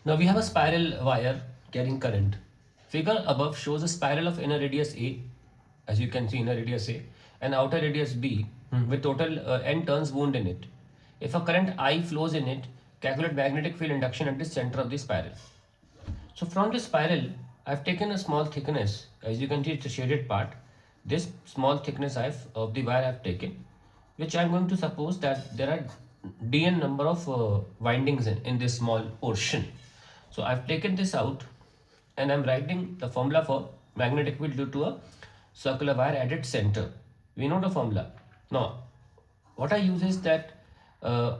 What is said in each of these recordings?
Now we have a spiral wire carrying current. Figure above shows a spiral of inner radius A, as you can see inner radius A, and outer radius B with total n turns wound in it. If a current I flows in it, calculate magnetic field induction at the center of the spiral. So from this spiral, I've taken a small thickness, as you can see it's a shaded part. This small thickness of the wire I've taken, which I'm going to suppose that there are dn number of windings in this small portion. So I've taken this out and I'm writing the formula for magnetic field due to a circular wire at its center. We know the formula. Now, what I use is that uh,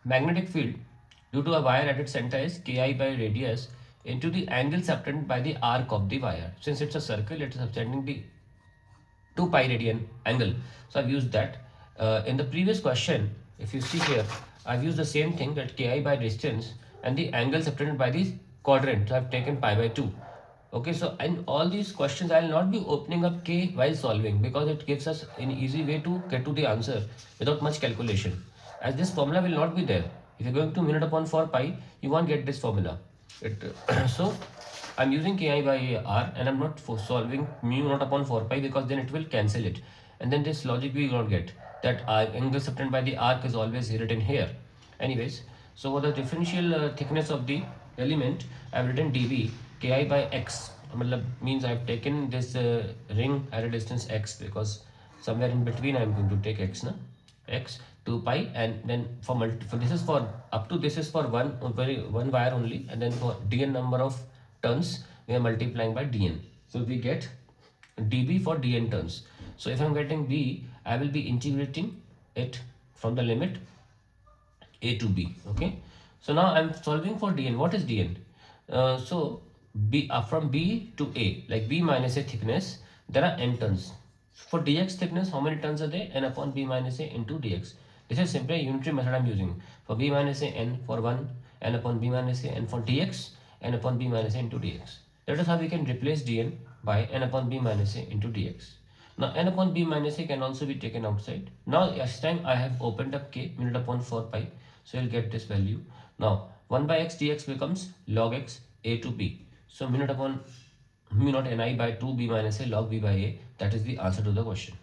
magnetic field due to a wire at its center is Ki by radius into the angle subtended by the arc of the wire. Since it's a circle, it is subtending the 2 pi radian angle. So I've used that. In the previous question, if you see here, I've used the same thing, that Ki by distance and the angle subtended by the quadrant. So I've taken pi by 2. Okay, so in all these questions, I will not be opening up K while solving, because it gives us an easy way to get to the answer without much calculation. As this formula will not be there. If you're going to mu naught upon 4 pi, you won't get this formula. So I'm using Ki by R and I'm not solving mu naught upon 4 pi, because then it will cancel it. And then this logic we will not get, that angle subtended by the arc is always written here. Anyways, so for the differential thickness of the element, I've written dV Ki by x. Means I've taken this ring at a distance x, because somewhere in between I'm going to take x, na? X 2 pi, and then for this is for up to this is for one wire only, and then for dn number of turns we are multiplying by dn. So we get dB for dn turns. So if I'm getting b, I will be integrating it from the limit a to b. Okay, so now I'm solving for dn. What is dn? So b from b to a, like b minus a thickness, there are n turns. For dx thickness, how many turns are there? N upon b minus a into dx. This is simply a unitary method I'm using. For b minus a, n for 1, n upon b minus a, and for dx, n upon b minus a into dx. That is how we can replace dn by n upon b minus a into dx. Now n upon b minus a can also be taken outside. Now this time I have opened up k, mu naught upon 4 pi. So you'll get this value. Now 1 by x dx becomes log x a to b. So mu naught upon mu naught ni by 2 b minus a log b by a. That is the answer to the question.